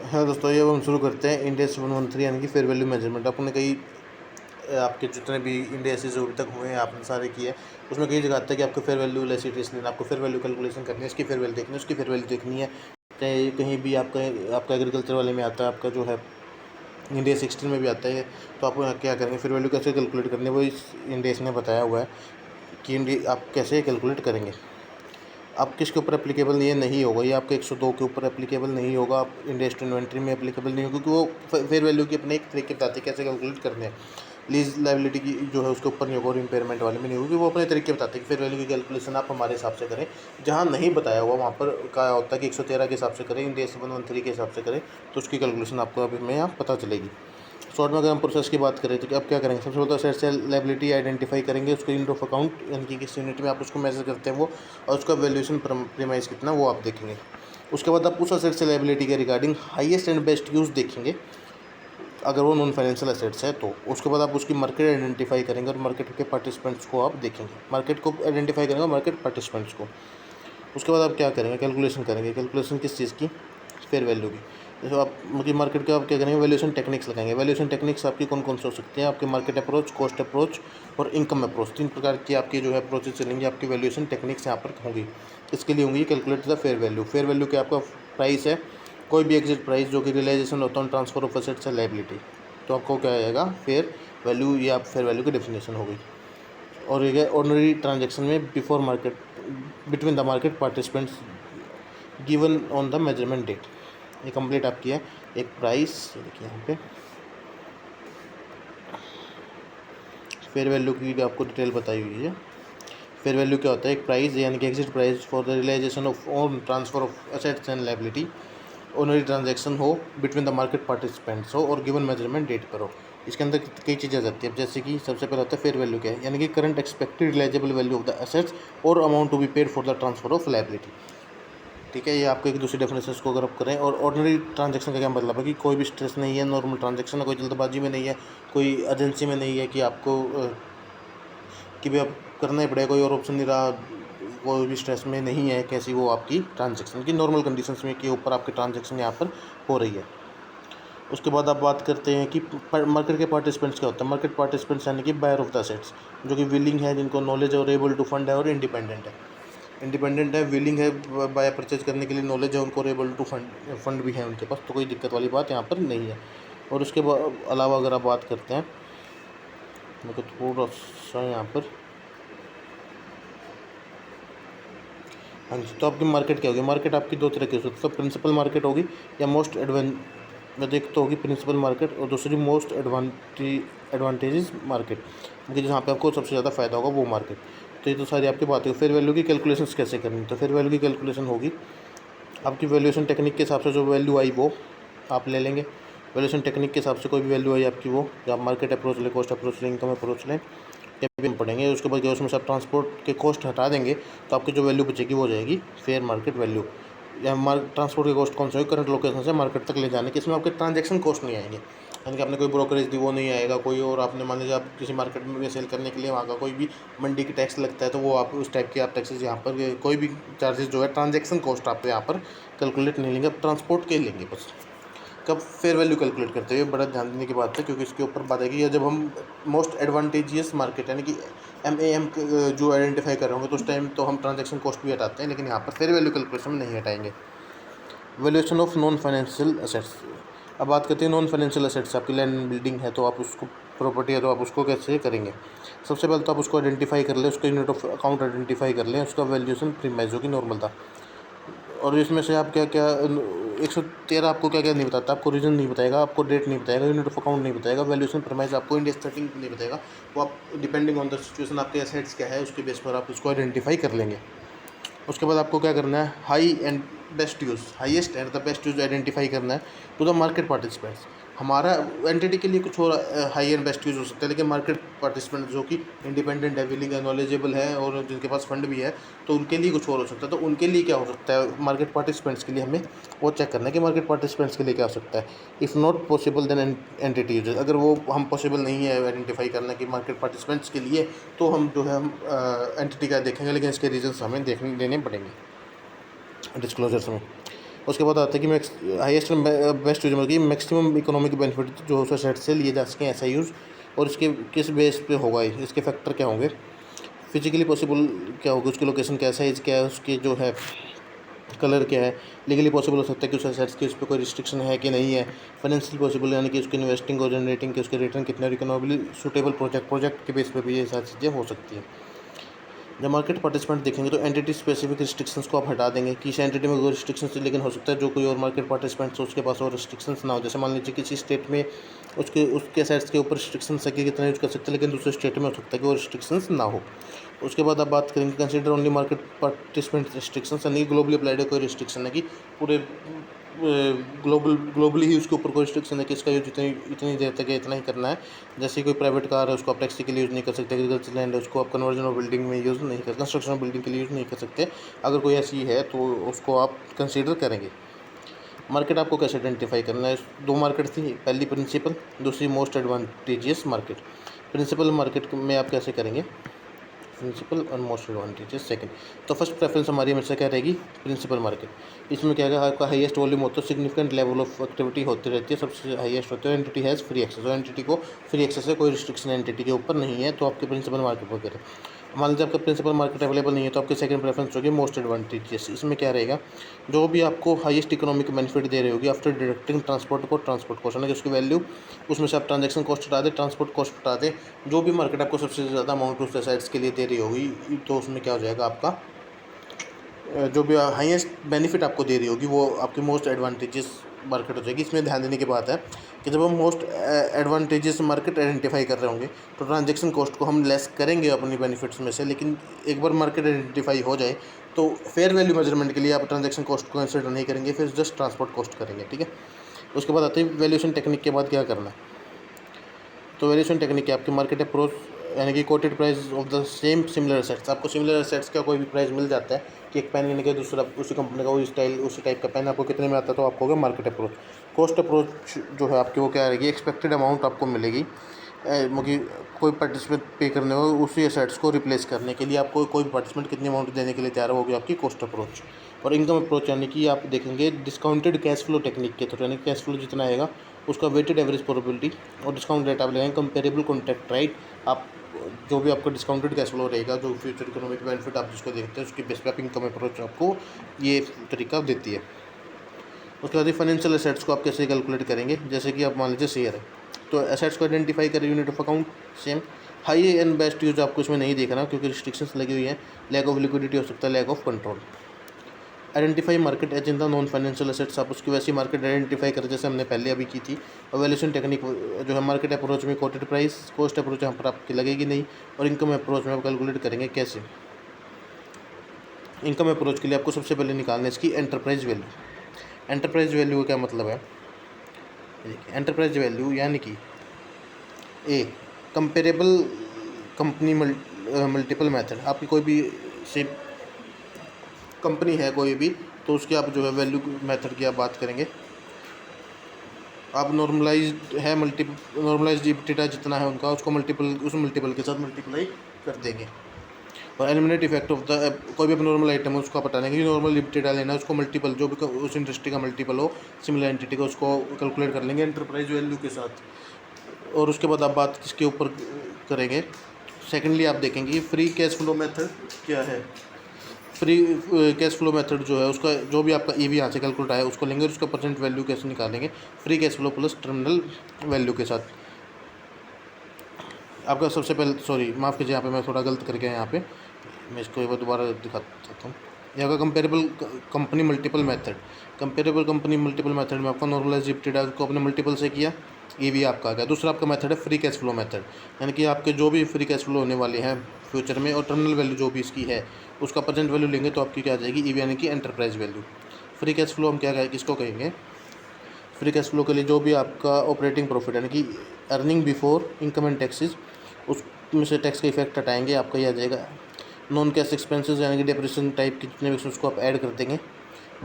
हाँ दोस्तों, ये अब हम शुरू करते हैं इंडेक्स 113 यानी कि फेयर वैल्यू मेजरमेंट। आपने कई आपके जितने भी इंडेक्सेस अभी तक हुए हैं आपने सारे किए। उसमें कई जगह आता है कि आपको फेयर वैल्यू एनालिसिस लेना, आपको फेयर वैल्यू कैलकुलेशन करनी है, इसकी फेयर वैल्यू देखनी है, उसकी फेयर वैल्यू देखनी है। चाहे कहीं भी आपका एग्रीकल्चर वाले में आता है, आपका जो है इंडिया 16 में भी आता है। तो आप क्या करेंगे, फेयर वैल्यू कैसे कैलकुलेट करनी है, वो इस इंडेक्स ने बताया हुआ है कि आप कैसे कैलकुलेट करेंगे। आप किसके ऊपर एप्लीकेबल ये नहीं होगा, ये आपके 102 के ऊपर एप्लीकेबल नहीं होगा, आप इंडेक्स टू इन्वेंट्री में एप्लीकेबल नहीं होगा, क्योंकि वो फेयर वैल्यू की अपने एक तरीके बताते हैं कैसे कैलकुलेट करने हैं। लीज लाइबिलिटी की जो है उसके ऊपर नहीं होगा और इम्पेयरमेंट वाले में नहीं होगी, वो अपने तरीके बताते हैं कि फेयर वैल्यू की कैलकुलेशन आप हमारे हिसाब से करें। जहाँ नहीं बताया हुआ वहाँ पर क्या होता है कि 113 के हिसाब से करें, इंडेक्स 113 के हिसाब से करें, तो उसकी कैलकुलेशन आपको अभी में यहाँ पता चलेगी। शॉर्ट में अगर हम प्रोसेस की बात करें तो अब क्या करेंगे, सबसे पहले तो सेट से लाइबिलिटी आइडेंटिफाई करेंगे, उसको यूनिट ऑफ अकाउंट यानी कि किस यूनिट में आप उसको मेजर करते हैं वो, और उसका वैल्यूएशन प्रीमाइज कितना वो आप देखेंगे। उसके बाद आप उस असेट से लाइबिलिटी के regarding highest and best use देखेंगे, अगर वो नॉन फाइनेंशियल एसेट्स है तो। उसके बाद आप उसकी मार्केट आइडेंटिफाई करेंगे और मार्केट के पार्टिसिपेंट्स को आप देखेंगे, मार्केट को आइडेंटिफाई करेंगे मार्केट पार्टिसिपेंट्स को। उसके बाद आप क्या करेंगे, कैलकुलेशन करेंगे। कैलकुलेशन किस चीज़ की, फेयर वैल्यू की। जैसे आप मतलब मार्केट के आप क्या करेंगे, वैल्यूएशन टेक्निक्स लगाएंगे। वैल्यूएशन टेक्निक्स आपकी कौन कौन सी हो सकती हैं, आपके मार्केट अप्रोच, कॉस्ट अप्रोच और इनकम अप्रोच, 3 प्रकार की आपकी जो है अप्रोचेज चलेंगी। आपकी वैल्यूएशन टेक्निक्स यहाँ पर होंगी। इसके लिए होंगी calculate the fair value. Fair value क्या, आपका प्राइस है, कोई भी एग्जिट प्राइस जो कि रियलाइजेशन होता है ट्रांसफर ऑफ एसेट्स है लाइबिलिटी, तो आपको क्या आएगा, फेयर वैल्यू, या फेयर वैल्यू की डेफिनेशन हो गई। और ये ऑर्डिनरी ट्रांजेक्शन में before market between the market participants given on the measurement date, ये कंप्लीट आपकी है। एक प्राइस, देखिए यहाँ पे फेयर वैल्यू की आपको डिटेल बताई हुई है। फेयर वैल्यू क्या होता है, एक प्राइस यानी कि exit price for the realisation of on transfer of assets and liability, ordinary transaction हो बिटवीन द मार्केट पार्टिसिपेंट्स हो और गिवन मेजरमेंट डेट पर हो। इसके अंदर कई चीज़ें आ जाती है, जैसे कि सबसे पहले होता है फेयर वैल्यू क्या है, यानी कि current expected realizable value of the assets और amount to be paid for the transfer of liability. ठीक है, ये आपको एक दूसरी डेफिनेशन को अगर आप करें। और ऑर्डिनरी ट्रांजैक्शन का क्या मतलब है कि कोई भी स्ट्रेस नहीं है, नॉर्मल ट्रांजैक्शन है, कोई जल्दबाजी में नहीं है, कोई एजेंसी में नहीं है कि आपको कि भाई अब करना ही पड़ेगा, कोई और ऑप्शन नहीं रहा, कोई भी स्ट्रेस में नहीं है। कैसी, वो आपकी ट्रांजैक्शन की नॉर्मल कंडीशंस में के ऊपर आपकी ट्रांजैक्शन यहाँ पर हो रही है। उसके बाद आप बात करते हैं कि मार्केट के पार्टिसिपेंट्स क्या होता है। मार्केट पार्टिसिपेंट्स यानी कि बायर ऑफ द असेट्स, जो कि विलिंग है, जिनको नॉलेज और एबल टू फंड है और इंडिपेंडेंट है। इंडिपेंडेंट है, विलिंग है बाय परचेज करने के लिए, नॉलेज है उनको, एबल टू फंड भी है उनके पास, तो कोई दिक्कत वाली बात यहाँ पर नहीं है। और उसके अलावा अगर आप बात करते हैं, मेरे को थोड़ा सा यहाँ पर, हाँ जी, तो आपकी मार्केट क्या होगी, मार्केट आपकी दो तरह की हो सकती है, प्रिंसिपल मार्केट होगी या मोस्ट एक तो होगी प्रिंसिपल मार्केट और दूसरी मोस्ट एडवांटेजेस मार्केट, मतलब जहाँ पे आपको सबसे ज़्यादा फायदा होगा वो मार्केट। तो ये तो सारी आपकी बात है। फेयर वैल्यू की कैलकुलेशन कैसे करनी, तो फेयर वैल्यू की कैलकुलेशन होगी आपकी वैल्यूएशन टेक्निक के हिसाब से, जो वैल्यू आई वो आप ले लेंगे। वैल्यूएशन टेक्निक के हिसाब से कोई भी वैल्यू आई आपकी, वो या आप मार्केट अप्रोच लें, कॉस्ट अप्रोच लें, इनकम अप्रोच लें, या भी हम पढ़ेंगे। उसके बाद उसमें से आप ट्रांसपोर्ट के कॉस्ट हटा देंगे तो आपकी जो वैल्यू बचेगी वो हो जाएगी फेयर मार्केट वैल्यू। या ट्रांसपोर्ट के कॉस्ट कौन सा है, करंट लोकेशन से मार्केट तक ले जाने के, इसमें आपके ट्रांजैक्शन कॉस्ट नहीं आएंगे, यानी कि आपने कोई ब्रोकरेज दी वो नहीं आएगा कोई, और आपने मान लीजिए आप किसी मार्केट में सेल करने के लिए वहाँ का कोई भी मंडी की टैक्स लगता है, तो वो आप उस टाइप के आप टैक्सेस यहाँ पर कोई भी चार्जेस जो है ट्रांजैक्शन कॉस्ट आप यहाँ पर कैलकुलेट नहीं लेंगे, आप ट्रांसपोर्ट के लेंगे बस। कब फेयर वैल्यू कैलकुलेट करते हुए बड़ा ध्यान देने की बात है, क्योंकि इसके ऊपर बात आएगी, या जब हम मोस्ट एडवांटेजियस मार्केट यानी कि MAM जो आइडेंटिफाई कर रहे होंगे, तो उस टाइम तो हम ट्रांजैक्शन कॉस्ट भी हटाते हैं, लेकिन यहाँ पर फेयर वैल्यू कैलकुलेशन में नहीं हटाएंगे। Valuation of non financial assets, अब बात करते हैं नॉन फाइनेंशियल असेट्स। आपकी लैंड एंड बिल्डिंग है तो आप उसको, प्रॉपर्टी है तो आप उसको कैसे करेंगे। सबसे पहले तो आप उसको आइडेंटिफाई कर लें, उसका यूनिट ऑफ अकाउंट आइडेंटिफाई कर लें, उसका वैल्यूएशन प्रीमाइज जो कि नॉर्मल था। और इसमें से आप क्या क्या 113 आपको क्या क्या नहीं बताता, आपको रीजन नहीं बताएगा, आपको डेट नहीं बताएगा, यूनिट ऑफ अकाउंट नहीं बताएगा, वैल्यूएशन प्रीमाइज आपको इंडेक्स 13 नहीं बताएगा। वो आप डिपेंडिंग ऑन द सिचुएशन आपके एसेट्स क्या है उसके बेस पर आप उसको आइडेंटिफाई कर लेंगे। उसके बाद आपको क्या करना है, high and best use, highest and the best use identify करना है टू द मार्केट पार्टिसिपेंट्स। हमारा एंटिटी के लिए कुछ और हाई एंड बेस्ट यूज़ हो सकता है, लेकिन मार्केट पार्टिसिपेंट जो कि इंडिपेंडेंट है, विलिंग है, नॉलेजेबल है और जिनके पास फंड भी है, तो उनके लिए कुछ और हो सकता है। तो उनके लिए क्या हो सकता है, मार्केट पार्टिसिपेंट्स के लिए हमें वो चेक करना है कि मार्केट पार्टिसिपेंट्स के लिए क्या हो सकता है। If not possible then entity uses, अगर वो हम पॉसिबल नहीं है आइडेंटिफाई करना कि मार्केट पार्टिसिपेंट्स के लिए, तो हम जो है हम एंटिटी का देखेंगे, लेकिन इसके रीजन्स हमें देखने देने पड़ेंगे डिस्क्लोजर्स में। उसके बाद आता है कि हाईएस्ट बेस्ट यूज मतलब कि मैक्सिमम इकोनॉमिक बेनिफिट जो उस एसेट से लिए जा सकें, ऐसा यूज़, और इसके किस बेस पे होगा, इसके फैक्टर क्या होंगे, फिजिकली पॉसिबल क्या होगा, उसकी लोकेशन क्या है, साइज़ क्या है, उसकी जो है कलर क्या है, लीगली पॉसिबल हो सकता है कि उस एसेट्स की उस पर कोई रिस्ट्रिक्शन है कि नहीं है, फाइनेंशियली पॉसिबल यानी कि उसकी इन्वेस्टिंग और जनरेटिंग के उसके रिटर्न कितने, और इकोनॉमिकली सूटेबल प्रोजेक्ट के बेस पे भी ये सारी चीज़ें हो सकती हैं। जब मार्केट पार्टिसिपेंट देखेंगे तो एंटिटी स्पेसिफिक रिस्ट्रिक्शंस को आप हटा देंगे कि इस एंटिटी में कोई रिस्ट्रिक्शंस, लेकिन हो सकता है जो कोई और मार्केट पार्टिसिपेंट्स हो उसके पास और रिस्ट्रिक्शंस ना हो। जैसे मान लीजिए किसी स्टेट में उसके एसेट्स के ऊपर रिस्ट्रिक्शंस है कि कितना यूज कर सकते हैं, लेकिन दूसरे स्टेट में हो सकता है कि वो रिस्ट्रिक्शंस ना हो। उसके बाद आप बात करेंगे consider only market participant restrictions, यानी ग्लोबली अप्लाइड है, कोई रिस्ट्रिक्शन है कि पूरे ग्लोबली ही उसके ऊपर कोई रिस्ट्रिक्शन है कि इसका यूज इतनी देर तक इतना ही करना है। जैसे कोई प्राइवेट कार है उसको आप टैक्सी के लिए यूज़ नहीं कर सकते, एग्रीकल्चर लैंड है उसको आप कन्वर्जन ऑफ बिल्डिंग में यूज़ नहीं कर, कंस्ट्रक्शन ऑफ बिल्डिंग के लिए यूज़ नहीं कर सकते। अगर कोई ऐसी है तो उसको आप कंसीडर करेंगे। मार्केट आपको कैसे आइडेंटिफाई करना है, दो मार्केट थी, पहली प्रिंसिपल, दूसरी most advantageous market. Principal market में आप कैसे करेंगे, प्रिंसिपल और मोस्ट एडवांटेजेस सेकंड। तो फर्स्ट प्रेफरेंस हमारी हमेशा क्या रहेगी, प्रिंसिपल मार्केट। इसमें क्या है, आपका हाईएस्ट वॉल्यूम होता है, सिग्निफिकेंट लेवल ऑफ एक्टिविटी होती रहती है, सबसे हाईएस्ट होता है, एंटिटी हैज़ फ्री एक्सेस, और एंटिटी को फ्री एक्सेस है, कोई रिस्ट्रिक्शन एंटिटी के ऊपर नहीं है, तो आपके प्रिंसिपल मार्केट वगैरह। मान लीजिए आपका प्रिंसिपल मार्केट अवेलेबल नहीं है तो आपकी सेकंड प्रेफरेंस होगी मोस्ट एडवांटेजेस। इसमें क्या रहेगा, जो भी आपको हाईएस्ट इकोनॉमिक बेनिफिट दे रही होगी आफ्टर डिडक्टिंग ट्रांसपोर्ट कॉस्ट, यानी कि उसकी वैल्यू, उसमें से आप ट्रांजैक्शन कॉस्ट हटा दें, ट्रांसपोर्ट कॉस्ट हटा दें, जो भी मार्केट आपको सबसे ज़्यादा अमाउंट उस साइट्स के लिए दे रही होगी, तो उसमें क्या हो जाएगा, आपका जो भी हाईएस्ट बेनिफिट आपको दे रही होगी वो आपकी मोस्ट एडवांटेजेस मार्केट हो जाएगी। इसमें ध्यान देने की बात है कि जब हम मोस्ट एडवांटेजेस मार्केट आइडेंटिफाई कर रहे होंगे तो ट्रांजैक्शन कॉस्ट को हम लेस करेंगे अपनी बेनिफिट्स में से, लेकिन एक बार मार्केट आइडेंटिफाई हो जाए तो फेयर वैल्यू मेजरमेंट के लिए आप ट्रांजैक्शन कॉस्ट को कंसिडर नहीं करेंगे, फिर जस्ट ट्रांसपोर्ट कॉस्ट करेंगे, ठीक है। उसके बाद आते हैं वैल्यूएशन टेक्निक के बाद क्या करना है। तो वैल्यूएशन टेक्निक है आपकी मार्केट अप्रोच, यानी कि coated price of the same similar assets, आपको सिमिलर एसेट्स का कोई भी प्राइस मिल जाता है कि एक पेन लेने के दूसरा उसी कंपनी का उसी टाइप का पेन आपको कितने में आता है, तो आपको होगा मार्केट अप्रोच। कॉस्ट अप्रोच जो है आपकी वो क्या रहेगी, एक्सपेक्टेड अमाउंट आपको मिलेगी, मतलब कोई पार्टिसिपेंट पे करने हो उसी एसेट्स को रिप्लेस करने के लिए आपको कोई पार्टिसिपेंट कितनी अमाउंट देने के लिए तैयार होगी, आपकी कॉस्ट अप्रोच। और इनकम अप्रोच यानी कि आप देखेंगे डिस्काउंटेड कैश फ्लो टेक्निक के थ्रू, यानी कैश फ्लो जितना आएगा उसका वेटेड एवरेज प्रोबेबिलिटी और डिस्काउंट रेट आप लगाएंगे, कंपेरेबल कॉन्ट्रैक्ट राइट। आप जो भी आपका डिस्काउंटेड कैश फ्लो रहेगा, जो फ्यूचर इकोनॉमिक बेनिफिट आप जिसको देखते हैं उसकी बेस पे आप इनकम अप्रोच आपको ये तरीका देती है। उसके बाद फाइनेंशियल एसेट्स को आप कैसे कैलकुलेट करेंगे, जैसे कि आप मान लीजिए शेयर है, तो एसेट्स को आइडेंटिफाई करें, unit of account same. High and best use आपको इसमें नहीं देखना क्योंकि रिस्ट्रिक्शंस लगी हुई हैं, लैक ऑफ लिक्विडिटी हो सकता है, lack of control. Identify market as in the non financial assets, आप उसकी वैसी मार्केट आइडेंटिफाई करें जैसे हमने पहले अभी की थी। और वैल्यूएशन टेक्निक जो है मार्केट अप्रोच में कोटेड प्राइस, कॉस्ट अप्रोच यहाँ पर आपकी लगेगी नहीं, और इनकम अप्रोच में आप कैलकुलेट करेंगे कैसे। इनकम अप्रोच के लिए आपको सबसे पहले निकालना है इसकी एंटरप्राइज वैल्यू। एंटरप्राइज वैल्यू का क्या मतलब है, एंटरप्राइज वैल्यू यानी कि ए कंपेरेबल कंपनी मल्टीपल मेथड, आपकी कोई भी से कंपनी है कोई भी, तो उसकी आप जो है वैल्यू मेथड की आप बात करेंगे। आप नॉर्मलाइज्ड है नॉर्मलाइज्ड EBITDA जितना है उनका उसको उस मल्टीपल के साथ मल्टीप्लाई कर देंगे। और एलिमिनेट इफेक्ट ऑफ द कोई भी नॉर्मल आइटम है उसको आप हटा देंगे, नॉर्मल EBITDA लेना है उसको मल्टीपल जो भी उस इंडस्ट्री का मल्टीपल हो सिमिलर एंटिटी का उसको कैलकुलेट कर लेंगे एंटरप्राइज वैल्यू के साथ। और उसके बाद आप बात किसके ऊपर करेंगे, सेकेंडली आप देखेंगे फ्री कैश फ्लो मेथड क्या है। फ्री कैश फ्लो मेथड जो है उसका जो भी आपका EV यहाँ से कैलकुलेट आया उसको लेंगे और उसका परसेंट वैल्यू कैसे निकालेंगे, free cash flow plus terminal value के साथ। आपका सबसे पहले माफ़ कीजिए, यहाँ पे मैं थोड़ा गलत कर गया, यहाँ पे मैं इसको एक बार दोबारा दिखाता हूँ। यहाँ का कंपेरेबल कंपनी मल्टीपल मेथड में आपका नॉर्मलाइज EBITDA को अपने मल्टीपल से किया, EV आपका आ गया। दूसरा आपका मेथड है फ्री कैश फ्लो मेथड, यानी कि आपके जो भी फ्री कैश फ्लो होने वाले हैं फ्यूचर में और टर्मिनल वैल्यू जो भी इसकी है उसका परसेंट वैल्यू लेंगे तो आपकी क्या आ जाएगी, EV यानी कि enterprise value. Free cash flow हम क्या किसको कहेंगे, फ्री कैश फ्लो के लिए जो भी आपका ऑपरेटिंग प्रॉफिट यानी कि earning before income and taxes, उसमें से टैक्स का इफेक्ट हटाएंगे, आपका ये आ जाएगा नॉन कैश एक्सपेंसेस यानी कि डिप्रेशन टाइप के जितने भी उसको आप ऐड कर देंगे।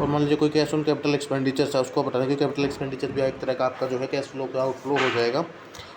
और मान लीजिए कोई कैश ऑन कैपिटल एक्सपेंडिचर है उसको आप हटा देंगे, कैपिटल एक्सपेंडिचर भी एक तरह का आपका जो है कैश फ्लो का आउटफ्लो हो जाएगा।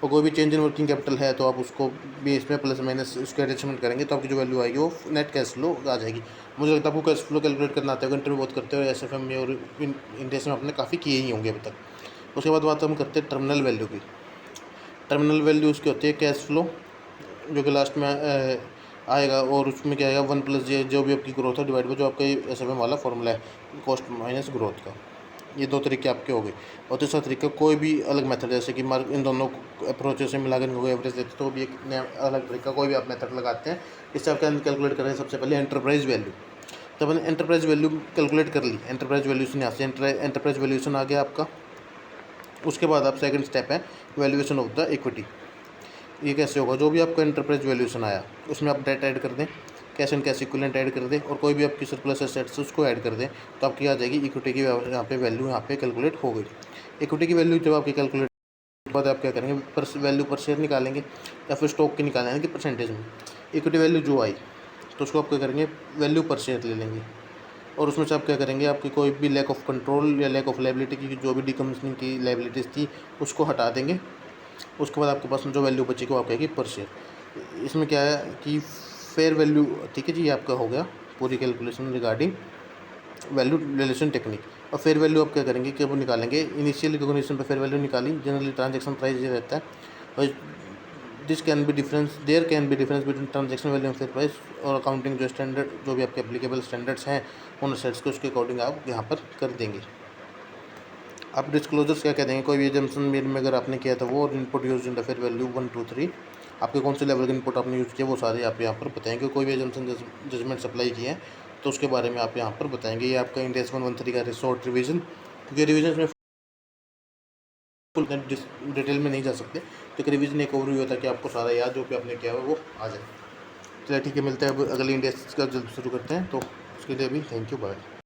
और कोई भी चेंज इन वर्किंग कैपिटल है तो आप उसको भी इसमें प्लस माइनस उसके एडजस्टमेंट करेंगे तो आपकी जो वैल्यू आएगी वो नेट कैश फ्लो आ जाएगी। मुझे लगता है आपको कैश फ्लो कैलकुलेट करना आता है, इंटरव्यू बहुत करते हो एसएफएम में और इंडियस में आपने काफ़ी किए ही होंगे अभी तक। उसके बाद बात हम करते हैं टर्मिनल वैल्यू की। टर्मिनल वैल्यू उसकी होती है कैश फ्लो जो कि लास्ट में आएगा और उसमें क्या आएगा 1 + जे जो भी आपकी ग्रोथ है डिवाइड बाई जो आपका एसएफएम वाला फॉर्मूला है कॉस्ट माइनस ग्रोथ का। ये 2 तरीके आपके हो गए। और तीसरा तरीका कोई भी अलग मेथड जैसे कि इन दोनों अप्रोचेस से मिला कर इनको एवरेज देते तो भी एक नया अलग तरीका कोई भी आप मेथड लगाते हैं। इससे आप क्या कैलकुलेट करें सबसे पहले एंटरप्राइज वैल्यू। तो मैंने एंटरप्राइज वैल्यू कैलकुलेट कर ली, एंटरप्राइज वैल्यूशन यहाँ से एंटरप्राइज वैल्यूशन आ गया आपका। उसके बाद आप सेकंड स्टेप है वैल्यूएशन ऑफ द इक्विटी। ये कैसे होगा, जो भी आपका एंटरप्राइज वैल्यूशन आया उसमें आप डेट ऐड कर दें, cash and cash equivalent add कर दें और कोई भी आपकी सरप्लस एसेट्स उसको ऐड कर दें तो आपकी आ जाएगी इक्विटी की यहाँ पे वैल्यू यहाँ पे कैलकुलेट हो गई। इक्विटी की वैल्यू जब आपकी कैलकुलेट के बाद आप क्या करेंगे वैल्यू पर शेयर निकालेंगे या फिर स्टॉक की निकालेंगे कि परसेंटेज में। इक्विटी वैल्यू जो आई तो उसको आप क्या करेंगे वैल्यू पर शेयर ले लेंगे और उसमें से आप क्या करेंगे आपकी कोई भी लैक ऑफ कंट्रोल या लैक ऑफ लायबिलिटी की जो भी डीकमीशनिंग की लायबिलिटीज़ थी उसको हटा देंगे। उसके बाद आपके पास जो वैल्यू बचेगी वो आप कहेगी पर शेयर। इसमें क्या है कि फेयर वैल्यू, ठीक है जी, ये आपका हो गया पूरी calculation regarding value relation technique. और फेयर वैल्यू आप क्या करेंगे कि वो निकालेंगे इनिशियल रिकॉग्निशन पे फेयर वैल्यू निकाली, जनरली ट्रांजैक्शन प्राइस ये रहता है और there can be difference between transaction value and fair price. और अकाउंटिंग जो स्टैंडर्ड जो भी आपके एप्लीकेबल स्टैंडर्ड्स हैं उन सेट्स को उसके अकॉर्डिंग आप यहाँ पर कर देंगे। आप डिस्क्लोजर्स क्या कह देंगे, कोई भी एजम्पशन में अगर आपने किया था वो और input use in the fair value 1 2 3 आपके कौन से लेवल के इनपुट आपने यूज़ किया वो सारे आप यहाँ पर बताएंगे। कोई भी एजम्पशन जजमेंट सप्लाई किए हैं तो उसके बारे में आप यहाँ पर बताएंगे। ये आपका इंडेक्स 113 का शॉर्ट रिवीजन, क्योंकि रिवीजन में फुल डिटेल में नहीं जा सकते तो एक रिवीजन एक ओवरव्यू होता है कि आपको सारा याद जो भी आपने किया है वो आ जाए। चलिए ठीक है, मिलते हैं अब अगले इंडेक्स का जल्द शुरू करते हैं, तो उसके लिए भी थैंक यू, बाय।